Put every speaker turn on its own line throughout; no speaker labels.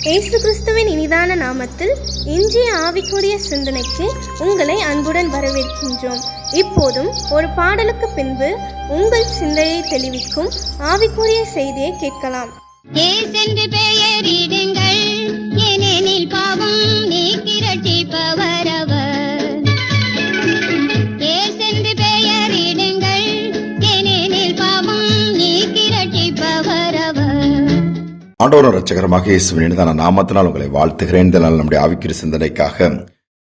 இயேசு கிறிஸ்துவின் இனிதான நாமத்தில் இன்றைய ஆவிக்குரிய சிந்தனைக்கு உங்களை அன்புடன் வரவேற்கின்றோம். இப்போதும் ஒரு பாடலுக்கு பின்பு உங்கள் சிந்தையை தெளிவிக்கும் ஆவிக்குரிய செய்தியை கேட்கலாம்.
ஏசென்று பெயரிடுங்கள், ஏனெனில் பாவம் நீக்கி ரட்சிப்பவர் அவர். ஏசென்று பெயரிடுங்கள், ஏனெனில் பாவம் நீக்கி ரட்சிப்பவர் அவர்.
ஆண்டவரும் இரட்சகருமாக இயேசுவின் இனிதான நாமத்தினால் உங்களை வாழ்த்துகிறேன். இந்த நாள் நம்முடைய ஆவிக்குரிய சிந்தனைக்காக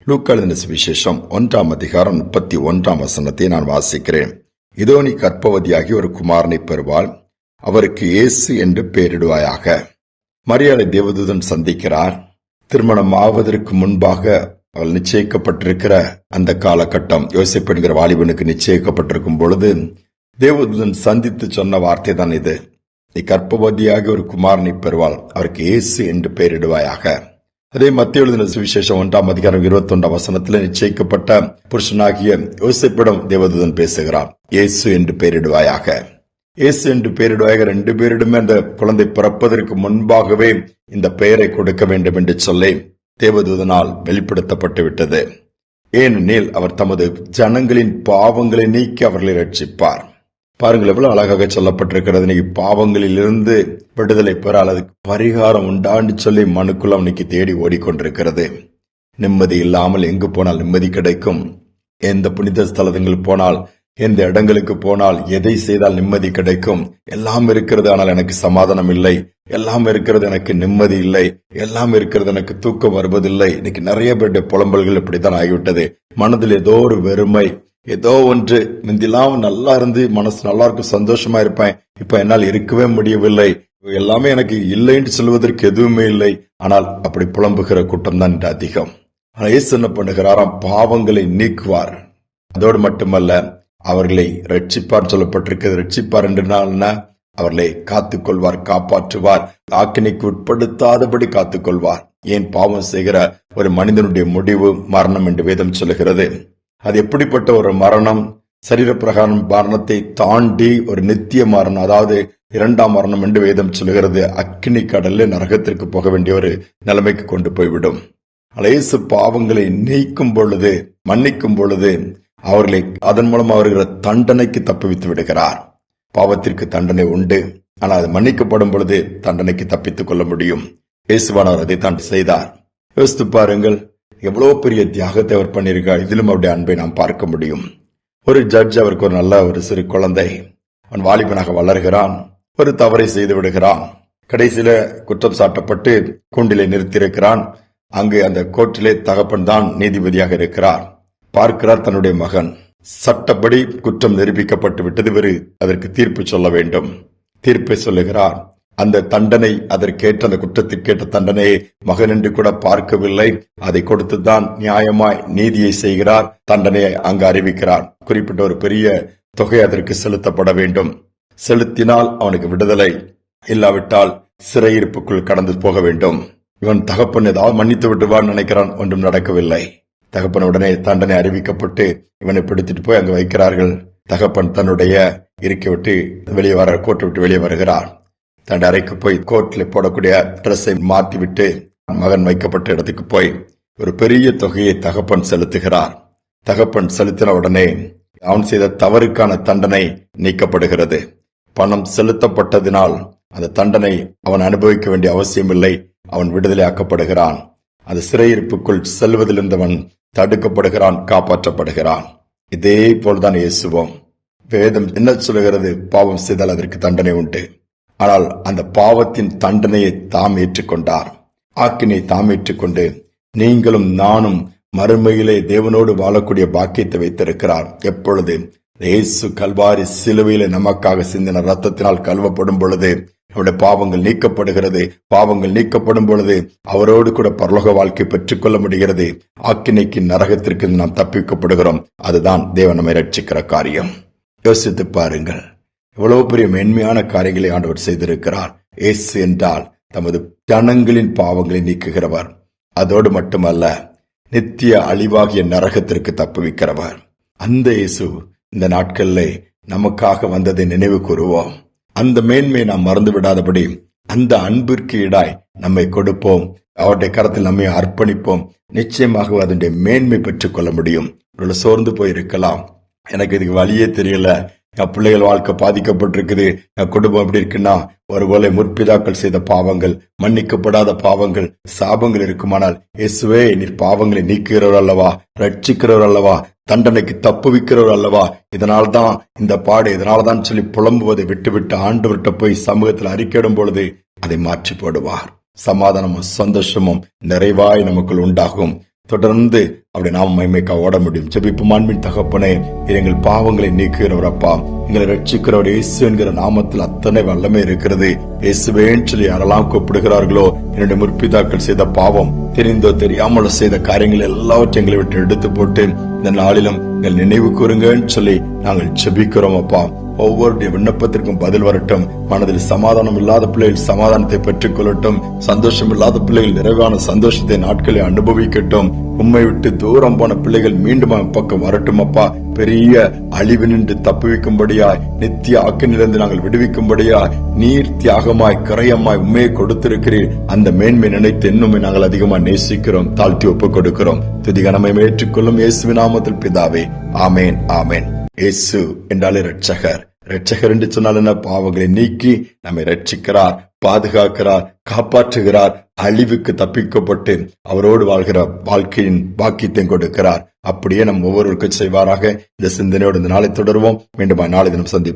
லூக்கா எழுதின சுவிசேஷம் 1 அதிகாரம் 31 வசனத்தை நான் வாசிக்கிறேன். இதோ நீ கர்ப்பவதியாகி ஒரு குமாரனை பெறுவாள், அவருக்கு இயேசு என்று பெயரிடுவாயாக. மரியாதை தேவதூதன் சந்திக்கிறார். திருமணம் ஆவதற்கு முன்பாக அவள் நிச்சயிக்கப்பட்டிருக்கிற அந்த காலகட்டம், யோசேப்பு என்கிற வாலிபனுக்கு நிச்சயிக்கப்பட்டிருக்கும் பொழுது தேவதூதன் சந்தித்து சொன்ன வார்த்தை தான் இது. நீ கர்ப்பவதியாகி ஒரு குமாரனை பெறுவாள், அவருக்கு இயேசு என்று பெயரிடுவாயாக. அதே மத்திய எழுதின சுவிசேஷம் 1 அதிகாரம் 21 வசனத்தில் நிச்சயிக்கப்பட்ட புருஷனாகிய யோசேப்பிடம் தேவதூதன் பேசுகிறார். இயேசு என்று பெயரிடுவாயாக. இயேசு என்று பெயரிடுவாயாக. 2 பேரிடமே அந்த குழந்தை பிறப்பதற்கு முன்பாகவே இந்த பெயரை கொடுக்க வேண்டும் என்று சொல்லி தேவதூதனால் வெளிப்படுத்தப்பட்டு விட்டது. ஏனெனில் அவர் தமது ஜனங்களின் பாவங்களை நீக்கி அவர்களை ரட்சிப்பார். பாருங்கள் எவ்வளவு அழகாக சொல்லப்பட்டிருக்கிறது. இன்னைக்கு பாவங்களில் இருந்து விடுதலை பெற அல்லது பரிகாரம் உண்டான்னு சொல்லி மனுக்குள்ள இன்னைக்கு தேடி ஓடிக்கொண்டிருக்கிறது. நிம்மதி இல்லாமல் எங்கு போனால் நிம்மதி கிடைக்கும்? எந்த புனித ஸ்தலங்கள் போனால், எந்த இடங்களுக்கு போனால், எதை செய்தால் நிம்மதி கிடைக்கும்? எல்லாம் இருக்கிறது, ஆனால் எனக்கு சமாதானம் இல்லை. எல்லாம் இருக்கிறது, எனக்கு நிம்மதி இல்லை. எல்லாம் இருக்கிறது, எனக்கு தூக்கம் வருவதில்லை. இன்னைக்கு நிறைய பேருடைய புலம்பல்கள் இப்படித்தான் ஆகிவிட்டது. மனதில் ஏதோ ஒரு வெறுமை, ஏதோ ஒன்று. முந்திலாம் நல்லா இருந்து மனசு நல்லா இருக்கும், சந்தோஷமா இருப்பேன். இப்ப என்னால் இருக்கவே முடியவில்லை. எல்லாமே எனக்கு இல்லைன்னு சொல்வதற்கு எதுவுமே இல்லை. ஆனால் அப்படி புலம்புகிற கூட்டம் தான் அதிகம். ஆனால் இயேசு என்ன பண்ணுகிறாராம்? பாவங்களை நீக்குவார். அதோடு மட்டுமல்ல, அவர்களை ரட்சிப்பார் சொல்லப்பட்டிருக்கிறது. ரட்சிப்பார் என்றால் அவர்களை காத்துக்கொள்வார், காப்பாற்றுவார், ஆக்கினைக்கு உட்படுத்தாதபடி காத்துக்கொள்வார். ஏன்? பாவம் செய்கிற ஒரு மனிதனுடைய முடிவு மரணம் என்று வேதம் சொல்லுகிறது. அது எப்படிப்பட்ட ஒரு மரணம்? சரீர பிரகாரம் மரணத்தை தாண்டி ஒரு நித்திய மரணம், அதாவது 2ஆம் மரணம் என்று வேதம் சொல்லுகிறது. அக்கினி கடலில் நரகத்திற்கு போக வேண்டிய ஒரு நிலைமைக்கு கொண்டு போய்விடும். இயேசு பாவங்களை நீக்கும் பொழுது, மன்னிக்கும் பொழுது அவர்களை அதன் மூலம் அவர்களை தண்டனைக்கு தப்புவித்து விடுகிறார். பாவத்திற்கு தண்டனை உண்டு, ஆனால் அது மன்னிக்கப்படும் பொழுது தண்டனைக்கு தப்பித்துக் கொள்ள முடியும். இயேசுவானவர் அதை தான் செய்தார். யோசித்து பாருங்கள், எவ்வளவு பெரிய தியாகத்தை அவர் பண்ணியிருக்கார். இதிலும் அவருடைய அன்பை நாம் பார்க்க முடியும். ஒரு ஜட்ஜ், அவருக்கு ஒரு நல்ல ஒரு சிறு குழந்தை, அவன் வாலிபனாக வளர்கிறான். ஒரு தவறை செய்து விடுகிறான். கடைசியில குற்றம் சாட்டப்பட்டு கூண்டிலே நிறுத்தியிருக்கிறான். அங்கு அந்த கோர்ட்டிலே தகப்பன் தான் நீதிபதியாக இருக்கிறார். பார்க்கிறார் தன்னுடைய மகன். சட்டப்படி குற்றம் நிரூபிக்கப்பட்டு விட்டது, இவர் அதற்கு தீர்ப்பு சொல்ல வேண்டும். தீர்ப்பை சொல்லுகிறார். அந்த தண்டனை, அதற்கேற்ற அந்த குற்றத்திற்கேற்ற தண்டனையை மகன் என்று கூட பார்க்கவில்லை. அதை கொடுத்துதான் நியாயமாய் நீதியை செய்கிறார். தண்டனையை அங்கு அறிவிக்கிறார். குறிப்பிட்ட ஒரு பெரிய தொகை அதற்கு செலுத்தப்பட வேண்டும். செலுத்தினால் அவனுக்கு விடுதலை, இல்லாவிட்டால் சிறையிருப்புக்குள் கடந்து போக வேண்டும். இவன் தகப்பன் ஏதாவது மன்னித்து விட்டுவான்னு நினைக்கிறான். ஒன்றும் நடக்கவில்லை. தகப்பன் உடனே தண்டனை அறிவிக்கப்பட்டு இவனை பிடித்துட்டு போய் அங்கு வைக்கிறார்கள். தகப்பன் தன்னுடைய இருக்கை விட்டு வெளியே வர, கோர்ட்டை விட்டு வெளியே வருகிறார். தன் அறைக்கு போய் கோர்ட்டில் போடக்கூடிய ட்ரெஸ்ஸை மாற்றிவிட்டு மகன் வைக்கப்பட்ட இடத்துக்கு போய் ஒரு பெரிய தொகையை தகப்பன் செலுத்துகிறார். தகப்பன் செலுத்தின உடனே அவன் செய்த தவறுக்கான தண்டனை நீக்கப்படுகிறது. பணம் செலுத்தப்பட்டதினால் அந்த தண்டனை அவன் அனுபவிக்க வேண்டிய அவசியமில்லை. அவன் விடுதலை ஆக்கப்படுகிறான். அந்த சிறையிருப்புக்குள் செல்வதிலிருந்தவன் தடுக்கப்படுகிறான், காப்பாற்றப்படுகிறான். இதே போல்தான் இயேசுவும். வேதம் என்ன சொல்லுகிறது? பாவம் செய்தால் அதற்கு தண்டனை உண்டு. ஆனால் அந்த பாவத்தின் தண்டனையை தாம் ஏற்றுக்கொண்டார். ஆக்கினை தாம் ஏற்றுக்கொண்டு நீங்களும் நானும் மறுமையிலே தேவனோடு வாழக்கூடிய பாக்கியத்தை வைத்திருக்கிறார். எப்பொழுது? இயேசு கல்வாரி சிலுவையிலே நமக்காக சிந்தின ரத்தத்தினால் கழுவப்படும் பொழுது நம்முடைய பாவங்கள் நீக்கப்படுகிறது. பாவங்கள் நீக்கப்படும் பொழுது அவரோடு கூட பரலோக வாழ்க்கை பெற்றுக்கொள்ள முடிகிறது. ஆக்கினைக்கு, நரகத்திற்கு நாம் தப்பிக்கப்படுகிறோம். அதுதான் தேவன் நம்மை ரட்சிக்கிற காரியம். யோசித்து பாருங்கள், எவ்வளவு பெரிய மென்மையான காரியங்களை ஆண்டவர் செய்திருக்கிறார். இயேசு என்றால் தமது ஜனங்களின் பாவங்களை நீக்குகிறவர். அதோடு மட்டுமல்ல, நித்திய அழிவாகிய நரகத்திற்கு தப்புவிக்கிறவர். அந்த இயேசு இந்த நாட்களிலே நமக்காக வந்ததை நினைவு கூறுவோம். அந்த மேன்மையை நாம் மறந்து விடாதபடி அந்த அன்பிற்கு ஈடாய் நம்மை கொடுப்போம், அவருடைய கரத்தில் நம்மை அர்ப்பணிப்போம். நிச்சயமாக அதனுடைய மேன்மை பெற்றுக் கொள்ள முடியும். சோர்ந்து போயிருக்கலாம், எனக்கு இதுக்கு வழியே தெரியல, என் பிள்ளைகள் வாழ்க்கை பாதிக்கப்பட்டிருக்குது, என் குடும்பம் எப்படி இருக்குன்னா, ஒருவேளை முற்பிதாக்கள் செய்த பாவங்கள், மன்னிக்கப்படாத பாவங்கள், சாபங்கள் இருக்குமானால், இயேசுவே நீர் பாவங்களை நீக்குகிறவர் அல்லவா, ரட்சிக்கிறவர் அல்லவா, தண்டனைக்கு தப்புவிக்கிறவர் அல்லவா, இதனால்தான் இந்த பாடு, இதனால்தான் சொல்லி புலம்புவதை விட்டுவிட்டு ஆண்டவர்கிட்ட போய் சமூகத்தில் அறிக்கையிடும் பொழுது அதை மாற்றி போடுவார். சமாதானமும் சந்தோஷமும் நிறைவாய் நமக்குள் உண்டாகும். தொடர்ந்து அப்படி நாம் மகிமைக்காக ஓட முடியும். ஜெபிப்போம். அன்பின் தகப்பனே, எங்கள் பாவங்களை நீக்குகிறவர் அப்பா, எங்களை ரட்சிக்கிறவர் இயேசு என்கிற நாமத்தில் அத்தனை வல்லமை இருக்கிறது. இயேசுவேன்னு சொல்லி யாரெல்லாம் கூப்பிடுகிறார்களோ, என்னுடைய முற்பிதாக்கள் செய்த பாவம், தெரிந்தோ தெரியாமலோ செய்த காரியங்கள் எல்லாவற்றையும் எங்களை விட்டு எடுத்து போட்டு இந்த நாளிலும் எங்கள் நினைவு கூறுங்கன்னு சொல்லி நாங்கள் ஜெபிக்கிறோம் அப்பா. ஒவ்வொருடைய விண்ணப்பத்திற்கும் பதில் வரட்டும். மனதில் சமாதானம் இல்லாத பிள்ளைகள் சமாதானத்தை பெற்றுக் கொள்ளட்டும். சந்தோஷம் இல்லாத பிள்ளைகள் நிறைவான சந்தோஷத்தை நாட்களை அனுபவிக்கட்டும். உம்மை விட்டு தூரம் போன பிள்ளைகள் மீண்டும் பக்கம் வரட்டும் அப்பா. பெரிய அழிவு நின்று தப்புவிக்கும்படியாய், நித்திய ஆக்கினிலிருந்து நாங்கள் விடுவிக்கும்படியாய், நீர் தியாகமாய் கரையமாய் உண்மையை கொடுத்திருக்கிறீர். அந்த மேன்மை நினைத்து இன்னும் நாங்கள் அதிகமாக நேசிக்கிறோம், தாழ்த்தி ஒப்புக் கொடுக்கிறோம். துதிகனமை ஏற்றுக்கொள்ளும் இயேசுவின் நாமத்தில் பிதாவே, ஆமேன் ஆமேன். இயேசு என்றாலே ரட்சகர். ரட்சகர் என்று சொன்னால் என்ன? பாவங்களை நீக்கி நம்மை ரட்சிக்கிறார், பாதுகாக்கிறார், காப்பாற்றுகிறார், அழிவுக்கு தப்பிக்கப்பட்டு அவரோடு வாழ்கிற வாழ்க்கையின் பாக்கியத்தை கொடுக்கிறார். அப்படியே நம் ஒவ்வொருவருக்கும் செய்வாராக. இந்த சிந்தனையோடு இந்த நாளை தொடருவோம். மீண்டும் நாளை தினம் சந்திப்போம்.